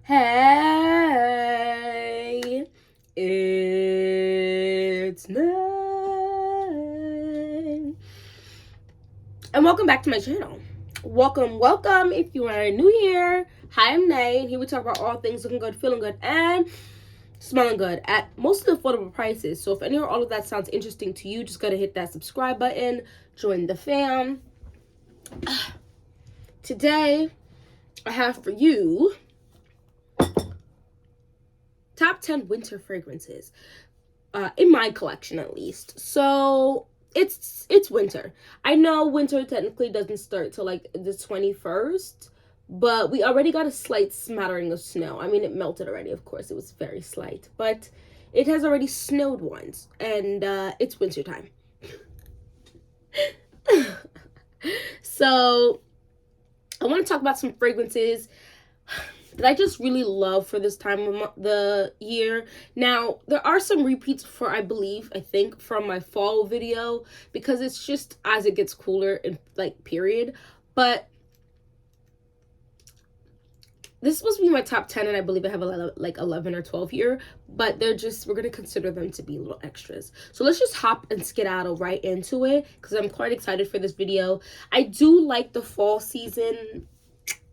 Hey, it's Nay. And welcome back to my channel. Welcome. If you are new here, hi, I'm Nay. And here we talk about all things looking good, feeling good, and smelling good at mostly affordable prices. So if any or all of that sounds interesting to you, just gotta hit that subscribe button, join the fam. Today, I have for you top 10 winter fragrances, in my collection at least. So it's winter. I know winter technically doesn't start till like the 21st, but we already got a slight smattering of snow. I mean, it melted already, of course. It was very slight, but it has already snowed once, and it's winter time. So I want to talk about some fragrances that I just really love for this time of the year. Now, there are some repeats for, I think, from my fall video, because it's just as it gets cooler, and like, period. But this is supposed to be my top 10, and I believe I have like 11 or 12 here, but we're going to consider them to be little extras. So let's just hop and skedaddle right into it, because I'm quite excited for this video. I do like the fall season.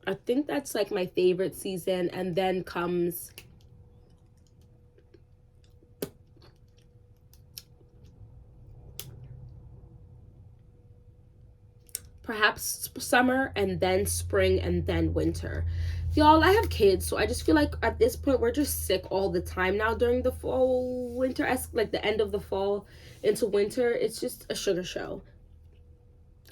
I think that's like my favorite season, and then comes perhaps summer, and then spring, and then winter. Y'all, I have kids, so I just feel like at this point we're just sick all the time now during the fall, winter, like the end of the fall into winter. It's just a sugar show.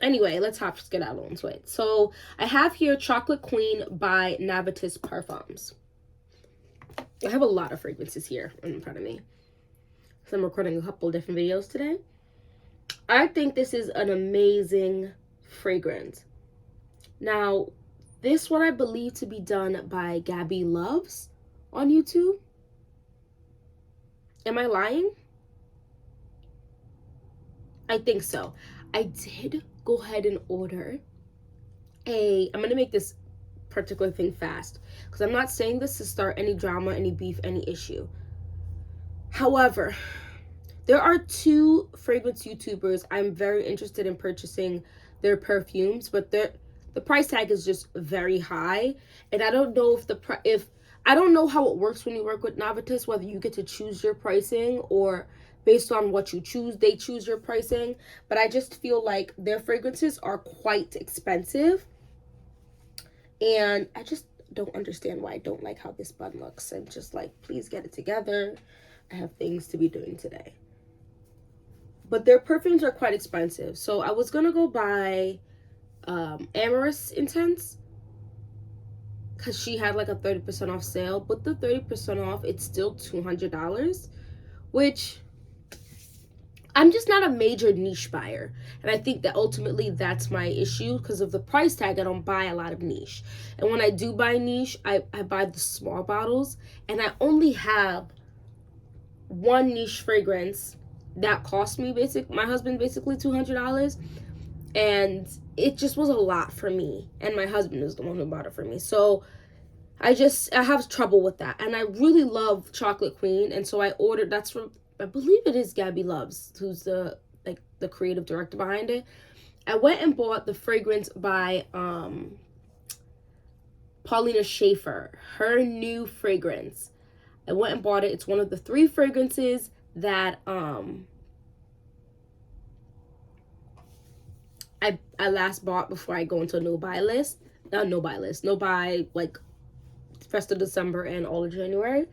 Anyway, let's get out into it. So I have here Chocolate Queen by Navitus Parfums. I have a lot of fragrances here in front of me, so I'm recording a couple different videos today. I think this is an amazing fragrance. Now, this one I believe to be done by Gabby Loves on YouTube. Am I lying? I think so. I did go ahead and order I'm going to make this particular thing fast, because I'm not saying this to start any drama, any beef, any issue. However, there are two fragrance YouTubers I'm very interested in purchasing their perfumes, but the price tag is just very high, and I don't know if I don't know how it works when you work with Navitus, whether you get to choose your pricing, or based on what you choose, they choose your pricing. But I just feel like their fragrances are quite expensive, and I just don't understand why I don't like how this bun looks. I'm just like, please get it together. I have things to be doing today. But their perfumes are quite expensive. So I was going to go buy Amorous Intense, because she had like a 30% off sale. But the 30% off, it's still $200, which I'm just not a major niche buyer. And I think that ultimately that's my issue, because of the price tag. I don't buy a lot of niche. And when I do buy niche, I buy the small bottles. And I only have one niche fragrance that cost me my husband basically $200. And it just was a lot for me. And my husband is the one who bought it for me. So I have trouble with that. And I really love Chocolate Queen. And so I ordered, that's from, I believe it is Gabby Loves, who's the creative director behind it. I went and bought the fragrance by Paulina Schaefer, her new fragrance. I went and bought it. It's one of the 3 fragrances that I last bought before I go into a no buy like rest of December and all of January.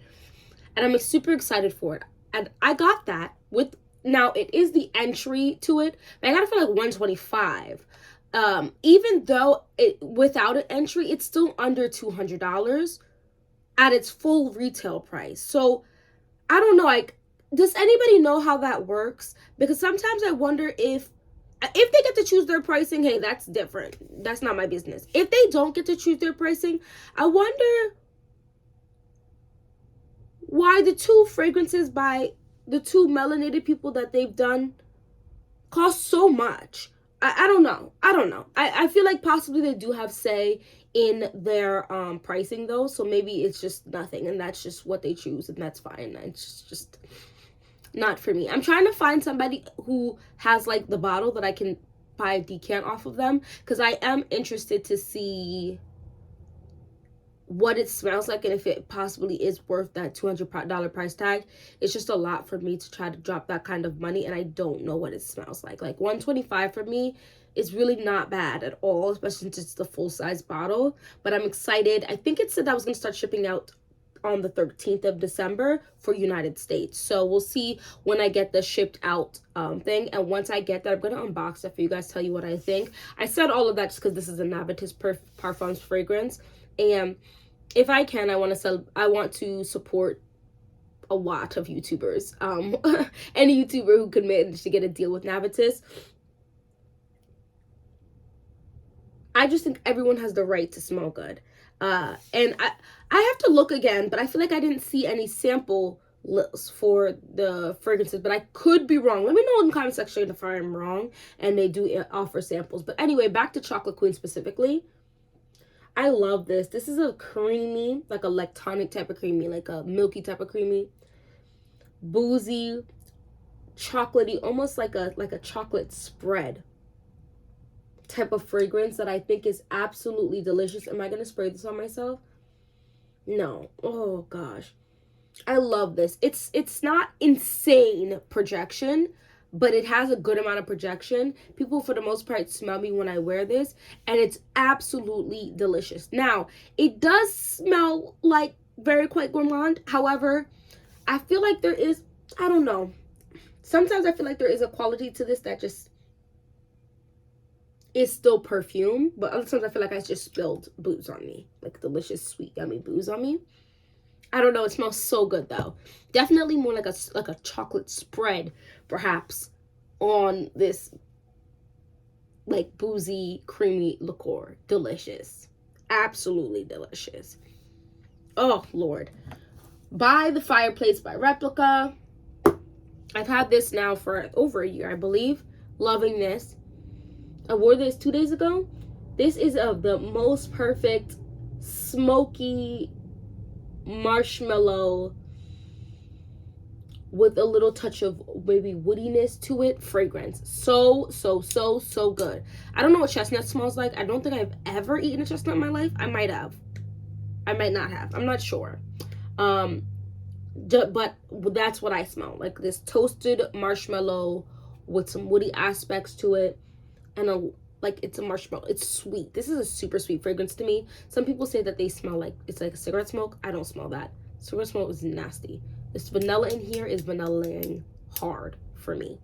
And I'm super excited for it. And I got that with, now it is the entry to it, but I got it for like $125. Even though without an entry, it's still under $200 at its full retail price. So I don't know, like, does anybody know how that works? Because sometimes I wonder if they get to choose their pricing, hey, that's different. That's not my business. If they don't get to choose their pricing, I wonder why the 2 fragrances by the 2 melanated people that they've done cost so much. I don't know. I feel like possibly they do have say in their pricing though, so maybe it's just nothing and that's just what they choose, and that's fine. It's just not for me. I'm trying to find somebody who has like the bottle that I can buy a decant off of them, because I am interested to see what it smells like and if it possibly is worth that $200 price tag. It's just a lot for me to try to drop that kind of money, and I don't know what it smells like. Like $125 for me is really not bad at all, especially since it's the full-size bottle. But I'm excited. I think it said that I was going to start shipping out on the 13th of December for United States. So we'll see when I get the shipped out thing. And once I get that, I'm going to unbox it for you guys, tell you what I think. I said all of that just because this is a Navitus Parfums fragrance. And if I can, I want to support a lot of YouTubers. Any YouTuber who could manage to get a deal with Navitus. I just think everyone has the right to smell good. And I have to look again, but I feel like I didn't see any sample lists for the fragrances, but I could be wrong. Let me know in the comment section if I'm wrong and they do offer samples. But anyway, back to Chocolate Queen specifically. I love this. This is a creamy, like a lactonic type of creamy, like a milky type of creamy, boozy, chocolatey, almost like a chocolate spread type of fragrance that I think is absolutely delicious. Am I going to spray this on myself? No. Oh gosh. I love this. It's not insane projection, but it has a good amount of projection. People for the most part smell me when I wear this, and it's absolutely delicious. Now, it does smell like very quite gourmand. However, I feel like there is, I don't know. Sometimes I feel like there is a quality to this that just is still perfume, but other times I feel like I just spilled booze on me, like delicious, sweet, yummy booze on me. I don't know. It smells so good though. Definitely more like a chocolate spread, perhaps, on this like boozy, creamy liqueur. Delicious, absolutely delicious. Oh Lord. By the Fireplace by Replica. I've had this now for over a year, I believe. Loving this. I wore this 2 days ago. This is of the most perfect smoky marshmallow with a little touch of maybe woodiness to it fragrance. So good. I don't know what chestnut smells like. I don't think I've ever eaten a chestnut in my life. I might have. I might not have. I'm not sure. But that's what I smell. Like this toasted marshmallow with some woody aspects to it. And like it's a marshmallow. It's sweet. This is a super sweet fragrance to me. Some people say that they smell like it's like a cigarette smoke. I don't smell that. Cigarette smoke is nasty. This vanilla in here is vanillaing hard for me.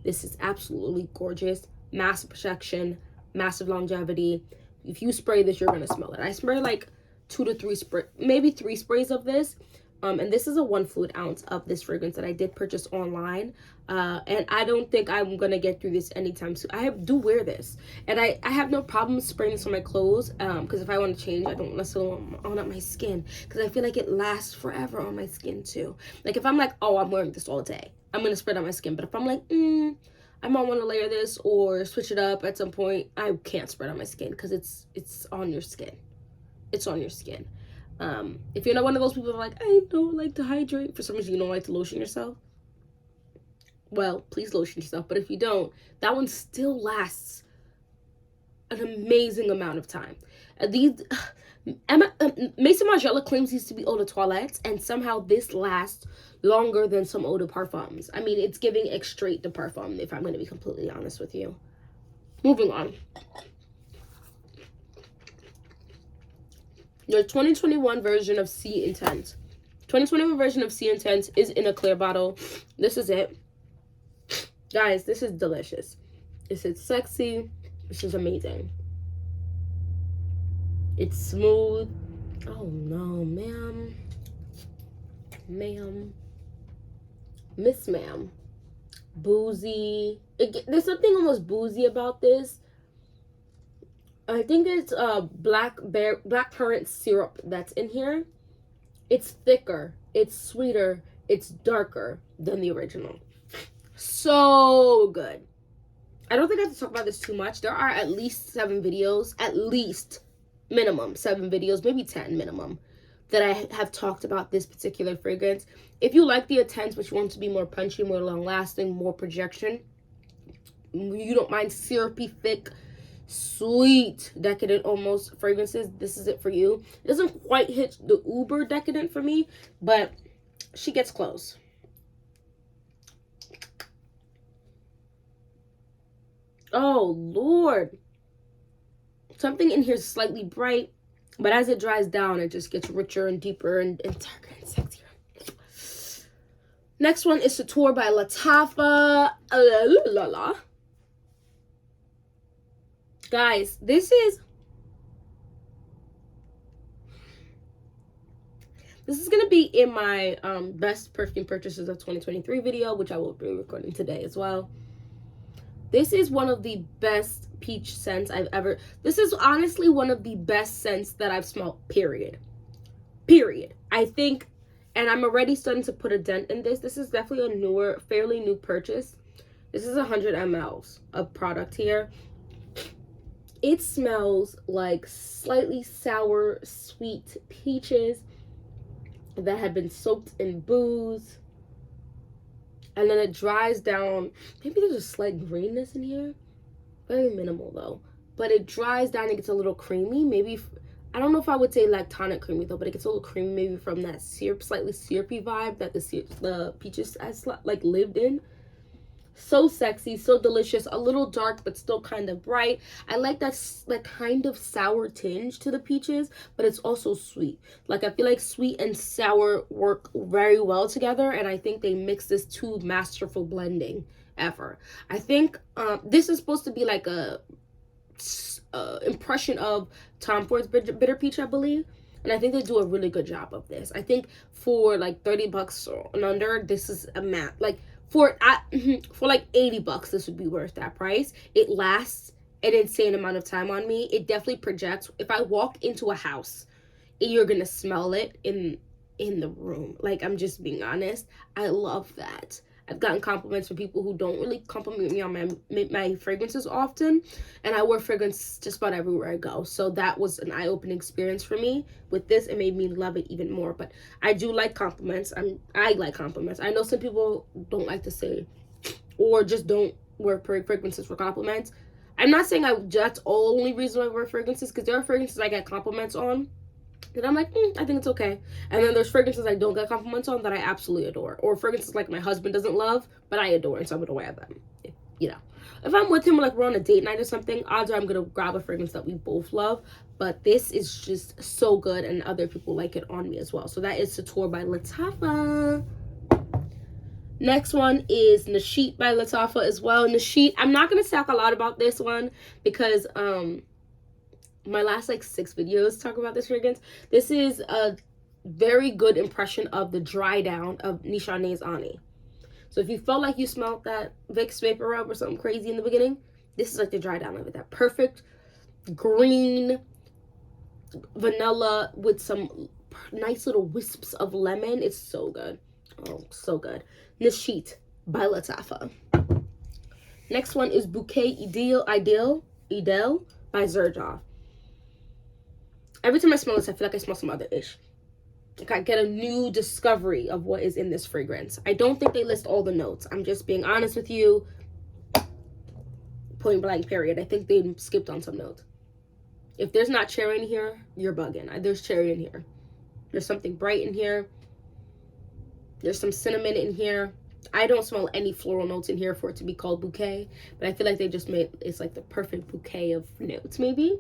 This is absolutely gorgeous. Massive protection, massive longevity. If you spray this, you're gonna smell it. I spray like 2 to 3 maybe 3 sprays of this. And this is a 1 fluid ounce of this fragrance that I did purchase online. And I don't think I'm going to get through this anytime soon. I do wear this. And I have no problem spraying this on my clothes. Because if I want to change, I don't necessarily want my skin. Because I feel like it lasts forever on my skin too. Like if I'm like, oh, I'm wearing this all day, I'm going to spray it on my skin. But if I'm like, I might want to layer this or switch it up at some point, I can't spray it on my skin. Because it's on your skin. It's on your skin. If you're not one of those people who are like, I don't like to hydrate, for some reason you don't like to lotion yourself, well, please lotion yourself. But if you don't, that one still lasts an amazing amount of time. Maison Margiela claims these to be eau de toilette, and somehow this lasts longer than some eau de parfums. I mean, it's giving extrait de parfum, if I'm going to be completely honest with you. Moving on. The 2021 version of Sea Intense. 2021 version of Sea Intense is in a clear bottle. This is it. Guys, this is delicious. This is sexy. This is amazing. It's smooth. Oh no, ma'am. Ma'am. Miss ma'am. Boozy. There's something almost boozy about this. I think it's blackcurrant syrup that's in here. It's thicker, it's sweeter, it's darker than the original. So good. I don't think I have to talk about this too much. There are at least 7 videos, at least minimum 7 videos, maybe 10 minimum, that I have talked about this particular fragrance. If you like the intense, but you want it to be more punchy, more long lasting, more projection, you don't mind syrupy, thick, sweet, decadent almost fragrances, this is it for you. It doesn't quite hit the uber decadent for me, but she gets close. Oh Lord, something in here is slightly bright, but as it dries down, it just gets richer and deeper and darker and sexier. Next one is Sator by Lattafa. Guys, this is going to be in my best perfume purchases of 2023 video, which I will be recording today as well. This is one of the best peach scents I've ever... This is honestly one of the best scents that I've smelled, period. Period. I think, and I'm already starting to put a dent in this. This is definitely a newer, fairly new purchase. This is 100 mLs of product here. It smells like slightly sour, sweet peaches that have been soaked in booze. And then it dries down. Maybe there's a slight greenness in here. Very minimal though. But it dries down and gets a little creamy. Maybe, I don't know if I would say lactonic creamy though, but it gets a little creamy maybe from that syrup, slightly syrupy vibe that the peaches has like lived in. So sexy, so delicious, a little dark but still kind of bright. I like that kind of sour tinge to the peaches, but it's also sweet. Like, I feel like sweet and sour work very well together, and I think they mix this to masterful blending ever. I think this is supposed to be like a impression of Tom Ford's Bitter Peach, I believe. And I think they do a really good job of this. I think for like $30 and under, this is a map. Like, for like $80, this would be worth that price. It lasts an insane amount of time on me. It definitely projects. If I walk into a house, you're gonna smell it in the room. Like, I'm just being honest. I love that. I've gotten compliments from people who don't really compliment me on my fragrances often, and I wear fragrance just about everywhere I go. So that was an eye-opening experience for me. With this, it made me love it even more. But I do like compliments. I like compliments. I know some people don't like to say, or just don't wear fragrances for compliments. I'm not saying that's the only reason I wear fragrances, because there are fragrances I get compliments on and I'm like, I think it's okay. And then there's fragrances I don't get compliments on that I absolutely adore. Or fragrances like my husband doesn't love, but I adore, and so I'm gonna wear them. If I'm with him, like we're on a date night or something, odds are I'm gonna grab a fragrance that we both love. But this is just so good, and other people like it on me as well. So that is Sator by Lattafa. Next one is Nashit by Lattafa as well. Nashit, I'm not gonna talk a lot about this one because my last like 6 videos talk about this fragrance. This is a very good impression of the dry down of Nishane's Ani. So if you felt like you smelled that Vicks Vapor Rub or something crazy in the beginning, this is like the dry down of it. That perfect green vanilla with some nice little wisps of lemon. It's so good. Oh, so good. Nashit by Lattafa. Next one is Bouquet Ideal by Xerjoff. Every time I smell this, I feel like I smell some other ish. Like I get a new discovery of what is in this fragrance. I don't think they list all the notes. I'm just being honest with you. Point blank, period. I think they skipped on some notes. If there's not cherry in here, you're bugging. There's cherry in here. There's something bright in here. There's some cinnamon in here. I don't smell any floral notes in here for it to be called bouquet, but I feel like they just made it's like the perfect bouquet of notes, maybe.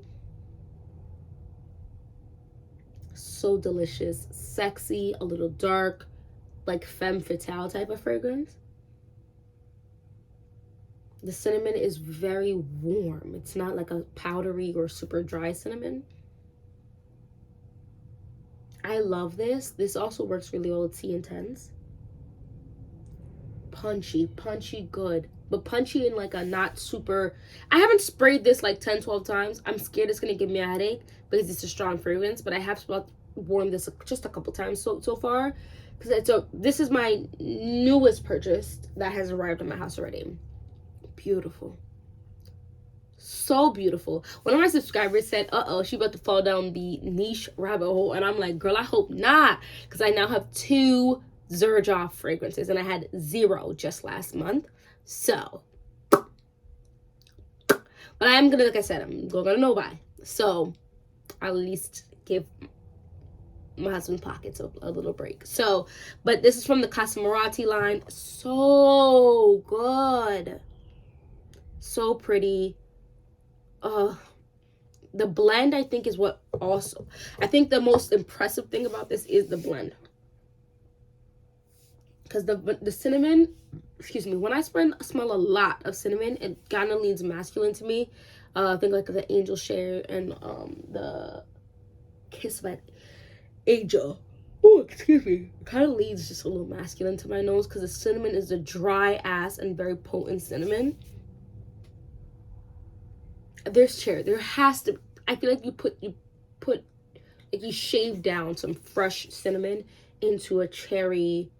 So delicious, sexy, a little dark, like femme fatale type of fragrance. The cinnamon is very warm. It's not like a powdery or super dry cinnamon. I love this. This also works really well with Tea Intense. Punchy good, but punchy in like a not super... I haven't sprayed this like 10-12 times. I'm scared it's gonna give me a headache because it's a strong fragrance, but I have worn this just a couple times so far, because this is my newest purchase that has arrived at my house already. Beautiful, So beautiful. One of my subscribers said, uh-oh, she about to fall down the niche rabbit hole. And I'm like, girl, I hope not. Because I now have 2 Xerjoff fragrances. And I had 0 just last month. So. But I'm going to, like I said, I'm going to know by. So, I'll at least give my husband's pockets a little break. So, but this is from the Casa Marati line. So good. So pretty. The blend, I think, is what also, I think the most impressive thing about this is the blend. Because the cinnamon, excuse me, when I smell a lot of cinnamon, it kind of leans masculine to me. I think like the Angel Share and the Kiss of Angel. Oh, excuse me. It kind of leads just a little masculine to my nose because the cinnamon is a dry ass and very potent cinnamon. There's there has to, I feel like you put like you shave down some fresh cinnamon into a cherry,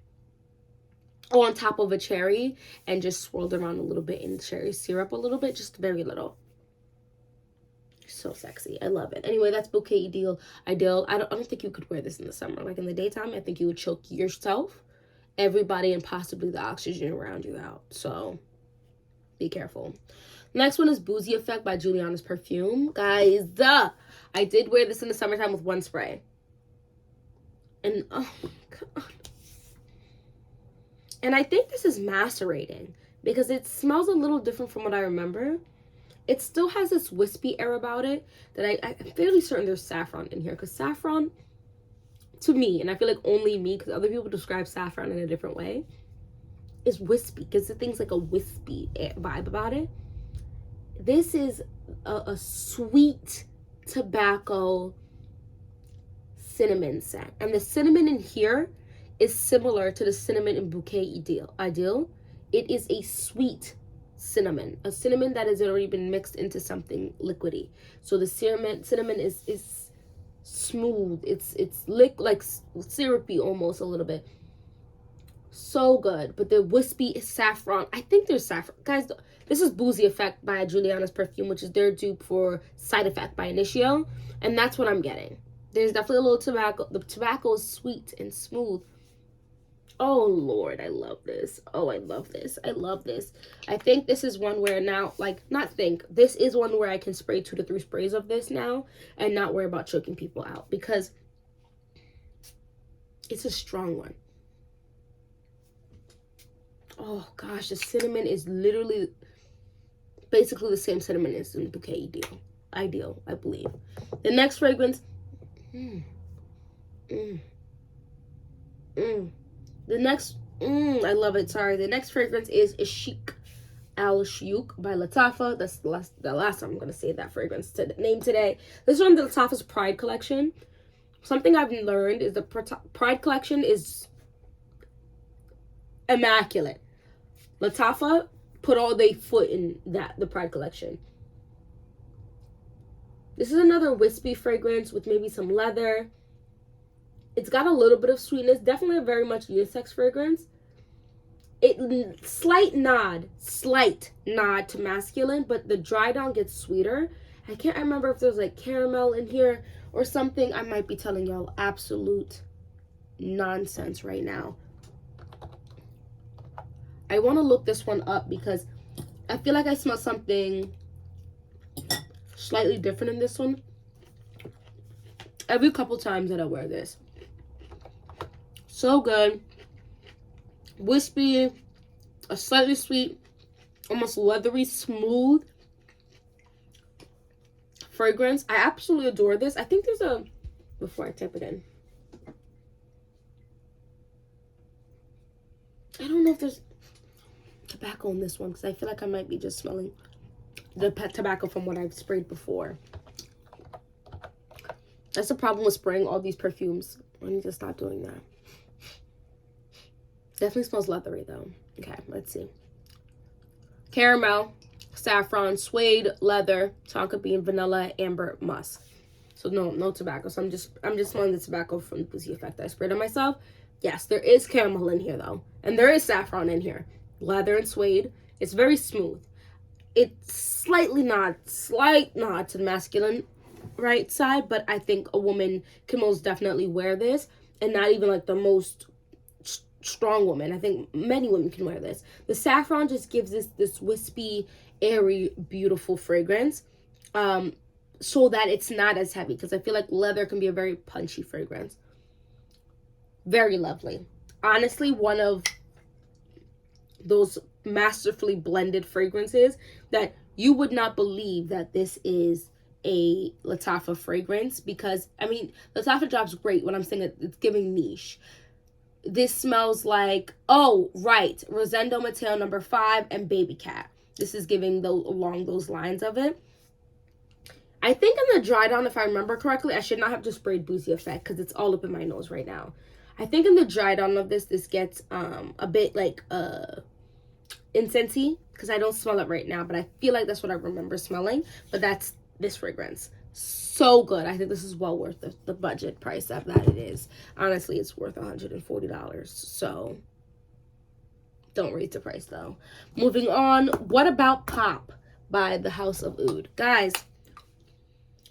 or on top of a cherry, and just swirled around a little bit in cherry syrup, a little bit, just very little. So sexy. I love it. Anyway, that's Bouquet Ideal. I don't think you could wear this in the summer. Like in the daytime, I think you would choke yourself, everybody, and possibly the oxygen around you out. So be careful. Next one is Boozy Effect by Juliana's Perfume. Guys, I did wear this in the summertime with 1 spray. And, oh my God. And I think this is macerating because it smells a little different from what I remember. It still has this wispy air about it that I'm fairly certain there's saffron in here. Because saffron, to me, and I feel like only me, because other people describe saffron in a different way, is wispy. Because the thing's like a wispy vibe about it. This is a sweet tobacco cinnamon scent. And the cinnamon in here is similar to the cinnamon in Bouquet Ideal. It is a sweet cinnamon. A cinnamon that has already been mixed into something liquidy. So the cinnamon is smooth. It's like syrupy almost a little bit. So good. But the wispy is saffron. I think there's saffron. Guys, this is Boozy Effect by Juliana's Perfume, which is their dupe for Side Effect by Initio. And that's what I'm getting. There's definitely a little tobacco. The tobacco is sweet and smooth. Oh, Lord, I love this. Oh, I love this. I love this. I think this is one where now, this is one where I can spray 2 to 3 sprays of this now and not worry about choking people out because it's a strong one. Oh, gosh, the cinnamon is literally basically the same cinnamon as in Bouquet Ideal, I believe. The next fragrance, I love it. Sorry. The next fragrance is Chic Al Shiouk by Lattafa. That's the last time I'm going to say that fragrance name today. This is from the Lattafa's Pride collection. Something I've learned is the Pride collection is immaculate. Lattafa put all their foot in the Pride collection. This is another wispy fragrance with maybe some leather. It's got a little bit of sweetness. Definitely a very much unisex fragrance. Slight nod to masculine, but the dry down gets sweeter. I can't remember if there's like caramel in here or something. I might be telling y'all absolute nonsense right now. I want to look this one up because I feel like I smell something slightly different in this one every couple times that I wear this. So good. Wispy, a slightly sweet, almost leathery, smooth fragrance. I absolutely adore this. I think there's a, before I type it in, I don't know if there's tobacco in this one because I feel like I might be just smelling the tobacco from what I've sprayed before. That's the problem with spraying all these perfumes. I need to stop doing that. Definitely smells leathery though. Okay, let's see. Caramel, saffron, suede, leather, tonka bean, vanilla, amber, musk. So no tobacco. So I'm just smelling the tobacco from the Boozy Effect I sprayed on myself. Yes, there is caramel in here though. And there is saffron in here. Leather and suede. It's very smooth. It's slight nod to the masculine right side, but I think a woman can most definitely wear this, and not even like the most strong woman. I think many women can wear this. The saffron just gives this wispy, airy, beautiful fragrance, so that it's not as heavy, because I feel like leather can be a very punchy fragrance. Very lovely. Honestly, one of those masterfully blended fragrances that you would not believe that this is a Lattafa fragrance, because I mean, Lattafa Drop's great when I'm saying it's giving niche. This smells like, oh right, Rosendo Mateo number 5 and Baby Cat. This is giving along those lines of it. I think in the dry down, if I remember correctly, I should not have just sprayed Boozy Effect because it's all up in my nose right now. I think in the dry down of this gets a bit like incensey, because I don't smell it right now, but I feel like that's what I remember smelling. But that's this fragrance. So good. I think this is well worth the budget price that it is. Honestly, it's worth $140. So don't raise the price though. Moving on. What about Pop by the House of Oud? Guys,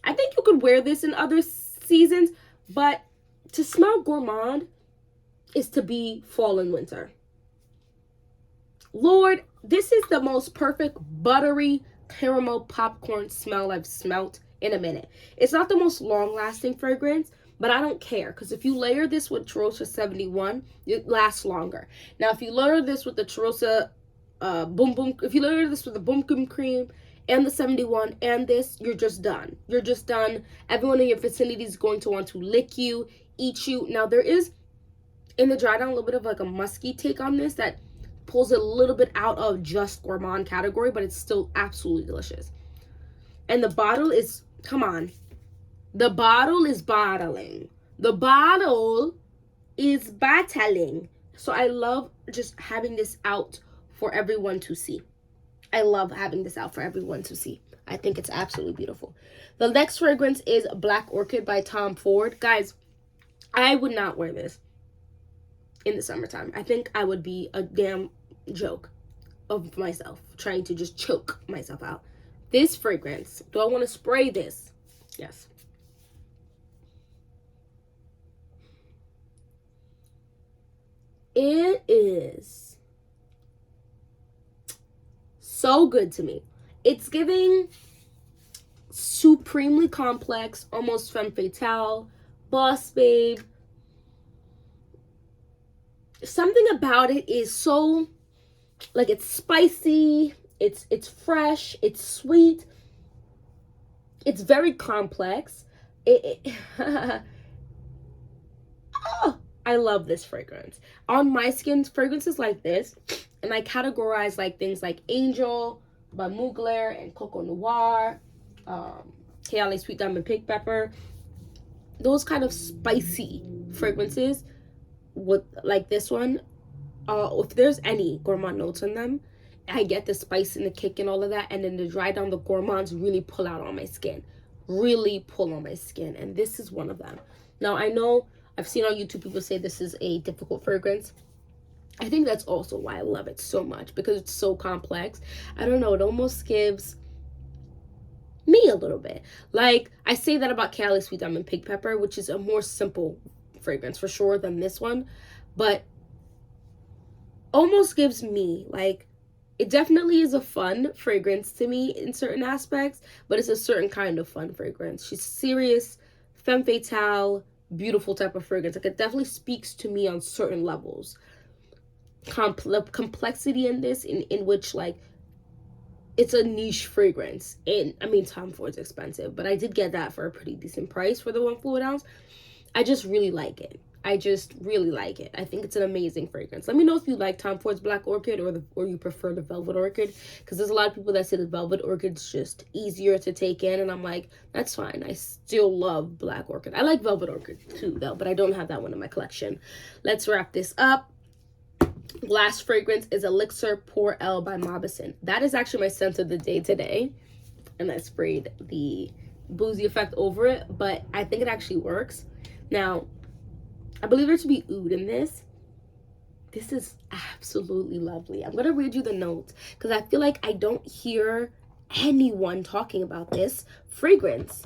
I think you could wear this in other seasons, but to smell gourmand is to be fall and winter. Lord, this is the most perfect buttery caramel popcorn smell I've smelt in a minute. It's not the most long-lasting fragrance, but I don't care, because if you layer this with Charosta 71, it lasts longer. Now, if you layer this with the Charosta if you layer this with the Boom Boom Cream and the 71 and this, you're just done. You're just done. Everyone in your vicinity is going to want to lick you, eat you. Now, there is, in the dry down, a little bit of like a musky take on this that pulls it a little bit out of just gourmand category, but it's still absolutely delicious. And the bottle is, come on, the bottle is bottling. The bottle is battling. So I love just having this out for everyone to see. I love having this out for everyone to see. I think it's absolutely beautiful. The next fragrance is Black Orchid by Tom Ford. Guys, I would not wear this in the summertime. I think I would be a damn joke of myself, trying to just choke myself out. This fragrance, do I want to spray this? Yes. It is so good to me. It's giving supremely complex, almost femme fatale, boss babe. Something about it is so, like, it's spicy, it's fresh, it's sweet, it's very complex. Oh, I love this fragrance. On my skin, fragrances like this, and I categorize like things like Angel by Mugler and Coco Noir, Kayali Sweet Diamond Pink Pepper, those kind of spicy fragrances with like this one, if there's any gourmand notes in them, I get the spice and the kick and all of that, and then the dry down, the gourmands really pull out on my skin, and this is one of them. Now, I know I've seen on YouTube people say this is a difficult fragrance. I think that's also why I love it so much, because it's so complex. I don't know, it almost gives me a little bit. Like, I say that about Cali Sweet Diamond Pink Pepper, which is a more simple fragrance for sure than this one, but almost gives me, like, it definitely is a fun fragrance to me in certain aspects, but it's a certain kind of fun fragrance. She's serious, femme fatale, beautiful type of fragrance. Like, it definitely speaks to me on certain levels. Complexity in this, in which, like, it's a niche fragrance. And I mean, Tom Ford's expensive, but I did get that for a pretty decent price for the 1 fluid ounce. I just really like it. I think it's an amazing fragrance. Let me know if you like Tom Ford's Black Orchid or you prefer the Velvet Orchid, because there's a lot of people that say the Velvet Orchid's just easier to take in, and I'm like, that's fine. I still love Black Orchid. I like Velvet Orchid too, though, but I don't have that one in my collection. Let's wrap this up. Last fragrance is Elixir Pour Elle by Mauboussin. That is actually my scent of the day today, and I sprayed the Boozy Effect over it, but I think it actually works. Now, I believe there to be oud in this. This is absolutely lovely. I'm going to read you the notes because I feel like I don't hear anyone talking about this fragrance.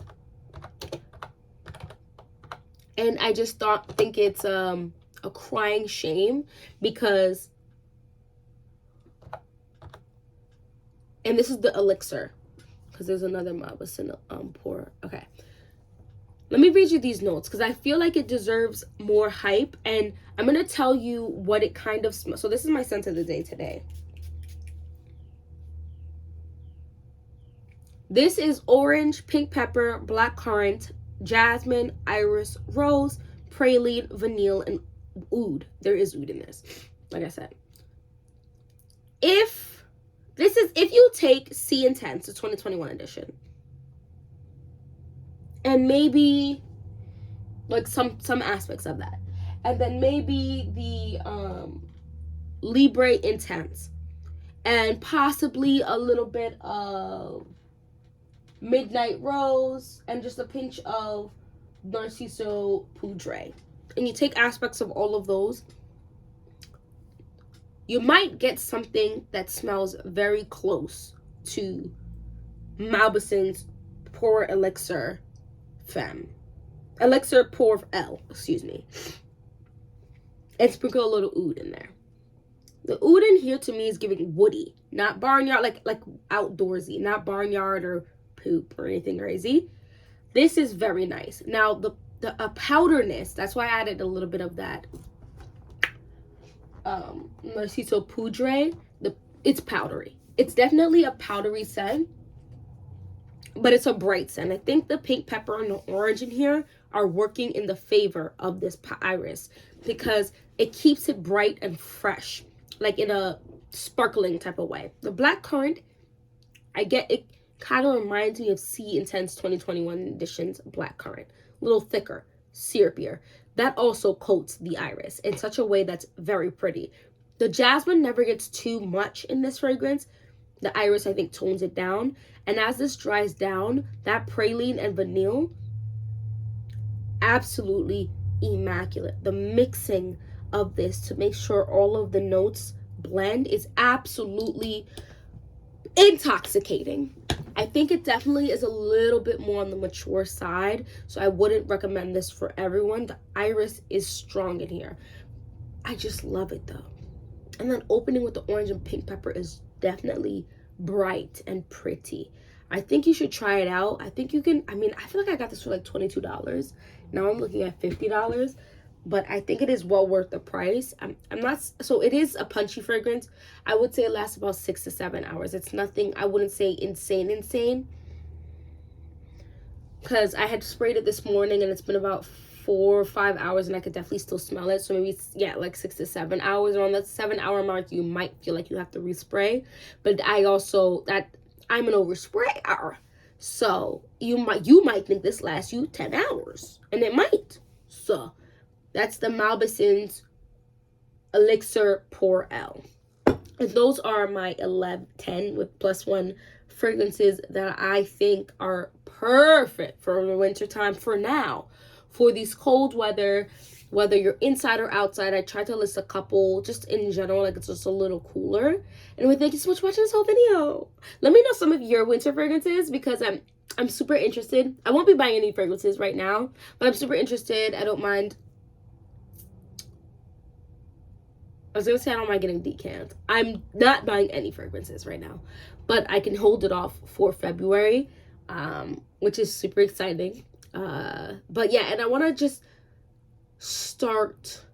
And I just think it's a crying shame because, and this is the elixir because there's another Mabussin pour. Okay. Let me read you these notes because I feel like it deserves more hype, and I'm going to tell you what it kind of smells. So this is my scent of the day today. This is orange, pink pepper, black currant, jasmine, iris, rose, praline, vanille, and oud. There is oud in this, like I said. If you take C Intense, the 2021 edition, and maybe like some aspects of that, and then maybe the Libre Intense, and possibly a little bit of Midnight Rose, and just a pinch of Narciso Poudre, and you take aspects of all of those, you might get something that smells very close to Mauboussin's Pour Elixir Femme. Elixir Pour L, excuse me. And sprinkle a little oud in there. The oud in here to me is giving woody, not barnyard, like outdoorsy, not barnyard or poop or anything crazy. This is very nice. Now the powderness, that's why I added a little bit of that Narciso Poudre. It's powdery. It's definitely a powdery scent, but it's a bright scent. I think the pink pepper and the orange in here are working in the favor of this iris because it keeps it bright and fresh, like in a sparkling type of way. The black currant, I get it, kind of reminds me of C Intense 2021 edition's black currant. A little thicker, syrupier. That also coats the iris in such a way that's very pretty. The jasmine never gets too much in this fragrance. The iris, I think, tones it down. And as this dries down, that praline and vanille, absolutely immaculate. The mixing of this to make sure all of the notes blend is absolutely intoxicating. I think it definitely is a little bit more on the mature side, so I wouldn't recommend this for everyone. The iris is strong in here. I just love it though. And then opening with the orange and pink pepper is definitely bright and pretty. I think you should try it out. I think you can, I mean, I feel like I got this for like $22. Now I'm looking at $50, but I think it is well worth the price. I'm not, so it is a punchy fragrance. I would say it lasts about 6 to 7 hours. It's nothing, I wouldn't say insane, because I had sprayed it this morning and it's been about 4 or 5 hours and I could definitely still smell it. So maybe, yeah, like 6 to 7 hours. Or on that 7-hour mark, you might feel like you have to respray. But I'm an oversprayer. So you might think this lasts you 10 hours. And it might. So that's the Mauboussin's Elixir Pour L. And those are my 10 with +1 fragrances that I think are perfect for the winter time for now. For these cold weather, whether you're inside or outside, I tried to list a couple just in general, like it's just a little cooler. Anyway, thank you so much for watching this whole video. Let me know some of your winter fragrances because I'm super interested. I won't be buying any fragrances right now, but I'm super interested. I don't mind. I was going to say I don't mind getting decant. I'm not buying any fragrances right now, but I can hold it off for February, which is super exciting. But yeah, and I want to just start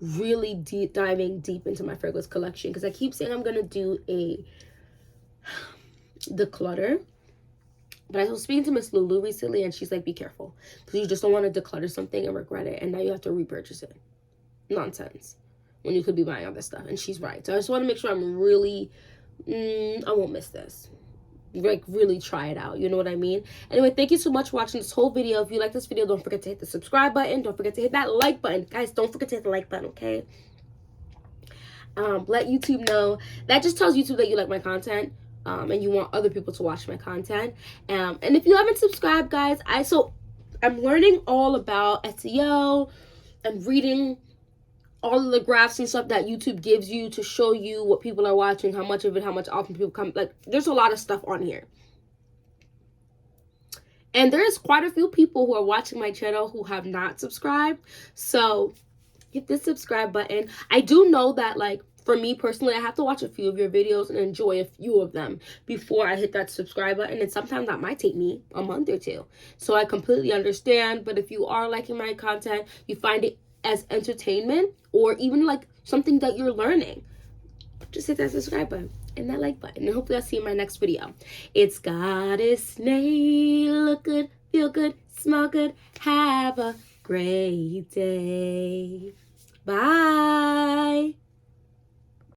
really diving deep into my fragrance collection because I keep saying I'm going to do a declutter. But I was speaking to Miss Lulu recently and she's like, be careful because you just don't want to declutter something and regret it and now you have to repurchase it. Nonsense when you could be buying other stuff. And she's right. So I just want to make sure I'm really I won't miss this. Like really try it out, you know what I mean? Anyway, thank you so much for watching this whole video. If you like this video, don't forget to hit the subscribe button. Don't forget to hit that like button. Guys, don't forget to hit the like button, okay? Let YouTube know. That just tells YouTube that you like my content and you want other people to watch my content. And if you haven't subscribed, guys, I'm learning all about SEO and reading all of the graphs and stuff that YouTube gives you to show you what people are watching, how much of it, how much often people come. Like, there's a lot of stuff on here. And there's quite a few people who are watching my channel who have not subscribed. So hit the subscribe button. I do know that, like, for me personally, I have to watch a few of your videos and enjoy a few of them before I hit that subscribe button. And sometimes that might take me a month or two. So I completely understand. But if you are liking my content, you find it as entertainment or even like something that you're learning, just hit that subscribe button and that like button. And hopefully I'll see you in my next video. It's Goddess Nay. Look good, feel good, smell good. Have a great day. Bye.